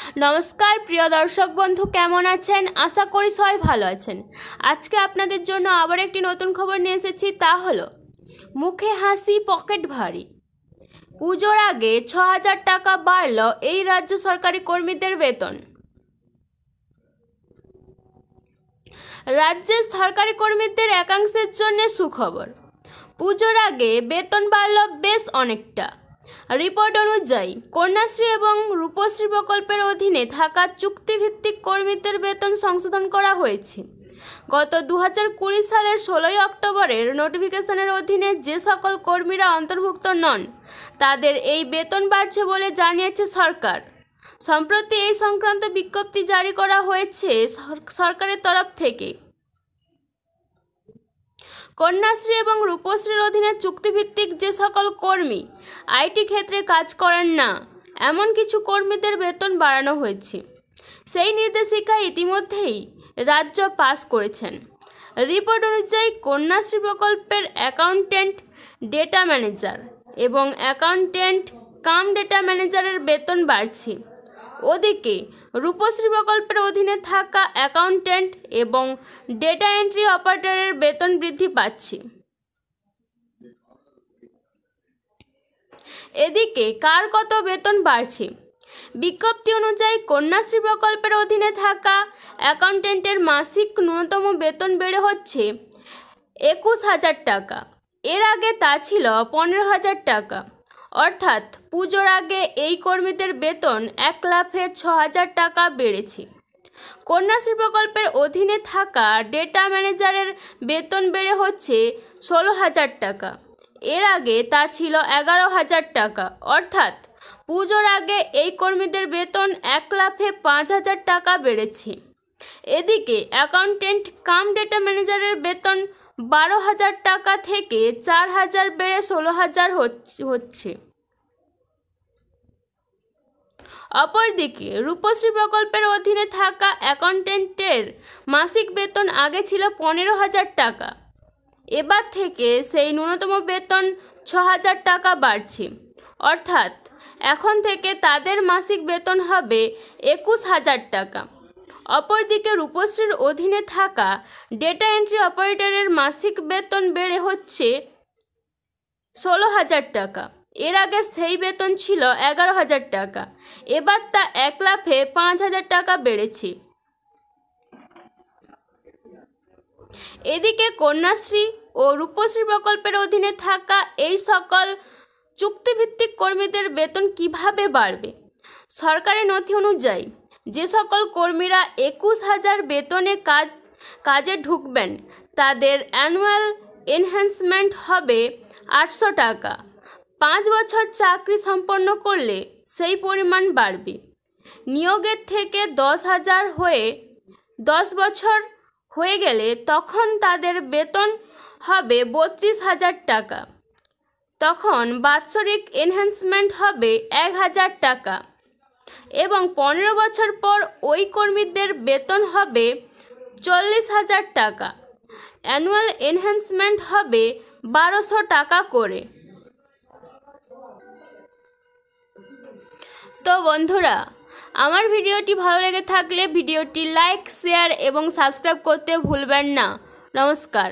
नमस्कार प्रिय दर्शक बंधु केमन आছেন आशा करी सबाई भालो आছেন। आज के आपनादेर जोन्नो आबार एकटी नतून खबर निये एसेछि ता हलो मुखे हासि पकेट भारी। पुजोर आगे ৬,০০০ टाका बाड़लो এই राज्य सरकारी कर्मीदेर वेतन। राज्य सरकारी कर्मीदेर एकांशेर जन्य सुखबर, पुजोर आगे वेतन बाड़लो बेश अनेकटा। रिपोर्ट अनुयायी कन्याश्री एवं रूपश्री प्रकल्पेर अधीने थाका चुक्तिभित्तिक कर्मीदेर वेतन संशोधन करा हयेছে। गत 2020 सालेर 16 अक्टोबरेर नोटिफिकेशनेर अधीने जे सकल कर्मीरा अंतर्भुक्त नन तादेर एई वेतन बाड़छे बोले जानिয়েছে सरकार। सम्प्रति এই সংক্রান্ত বিজ্ঞপ্তি জারি করা হয়েছে সরকারের তরফ থেকে। कन्याश्री एवं रूपश्रीर अधीने चुक्तिभित्तिक जे सकल कर्मी आईटी क्षेत्रे काज करेन ना एमन किछु कर्मीदेर वेतन बाड़ानो हयेছে। सेई निर्देशिका इतिमध्येई राज्य पास करेছেন। रिपोर्ट अनुयायी कन्याश्री प्रकल्पेर अ্যাকাউন্টেন্ট डेटा मैनेजार एवं अ্যাকাউন্টেন্ট काम डेटा मैनेजारेर वेतन बाड़ছে। ओदिके रूपश्री प्रकल्पेर अधीने थाका अ্যাকাউন্টেন্ট एवं डेटा एंट्री अपारेटरेर वेतन बृद्धि पाচ্ছে। एदिके कार कत वेतन बाड़ছে? विज्ञप्ति अनुयायी कन्याश्री प्रकल्पेर अधीने थाका अ্যাকাউন্টেন্টের मासिक न्यूनतम वेतन बेड़े হচ্ছে ২১,০০০ টাকা। एर आगे ता छिलो ১৫,০০০ টাকা। अर्थात पुजोर आगे এই কর্মীদের বেতন ১,০৬,০০০ টাকা বেড়েছে। কন্যাশ্রী প্রকল্পের অধীনে থাকা ডেটা ম্যানেজারের বেতন বেড়ে হচ্ছে ১৬,০০০ টাকা। এর আগে তা ছিল ১১,০০০ টাকা। অর্থাৎ পুজোর আগে এই কর্মীদের বেতন ১,০৫,০০০ টাকা বেড়েছে। এদিকে অ্যাকাউন্টেন্ট কাম ডেটা ম্যানেজারের বেতন ১২,০০০ টাকা থেকে ৪,০০০ বেড়ে ১৬,০০০ হচ্ছে। অপরদিকে রূপশ্রী প্রকল্পের অধীনে থাকা অ্যাকাউন্টেন্টের মাসিক বেতন আগে ছিল ১৫,০০০ টাকা। এবার থেকে সেই ন্যূনতম বেতন ৬,০০০ টাকা বাড়ছে। অর্থাৎ এখন থেকে তাদের মাসিক বেতন হবে ২১,০০০ টাকা। অপরদিকে রূপশ্রীর অধীনে থাকা ডেটা এন্ট্রি অপারেটরের মাসিক বেতন বেড়ে হচ্ছে ১৬,০০০ টাকা। এর আগে সেই বেতন ছিল ১১,০০০ টাকা। এবার তা ১,০৫,০০০ টাকা বেড়েছে। এদিকে কন্যাশ্রী ও রূপশ্রী প্রকল্পের অধীনে থাকা এই সকল চুক্তিভিত্তিক কর্মীদের বেতন কিভাবে বাড়বে? সরকারি নথি অনুযায়ী যে সকল কর্মীরা ২১,০০০ বেতনে কাজে ঢুকবেন তাদের অ্যানুয়াল এনহ্যান্সমেন্ট হবে ৮০০ টাকা। ৫ বছর চাকরি সম্পন্ন করলে সেই পরিমাণ বাড়বে। নিয়োগের থেকে ১০,০০০ হয়ে ১০ বছর হয়ে গেলে তখন তাদের বেতন হবে ৩২,০০০ টাকা। তখন বাৎসরিক এনহ্যান্সমেন্ট হবে ১,০০০ টাকা এবং ১৫ বছর পর ওই কর্মীদের বেতন হবে ৪০,০০০ টাকা। অ্যানুয়াল এনহ্যান্সমেন্ট হবে ১২০০ টাকা করে। তো বন্ধুরা, আমার ভিডিওটি ভালো লেগে থাকলে ভিডিওটি লাইক, শেয়ার এবং সাবস্ক্রাইব করতে ভুলবেন না। নমস্কার।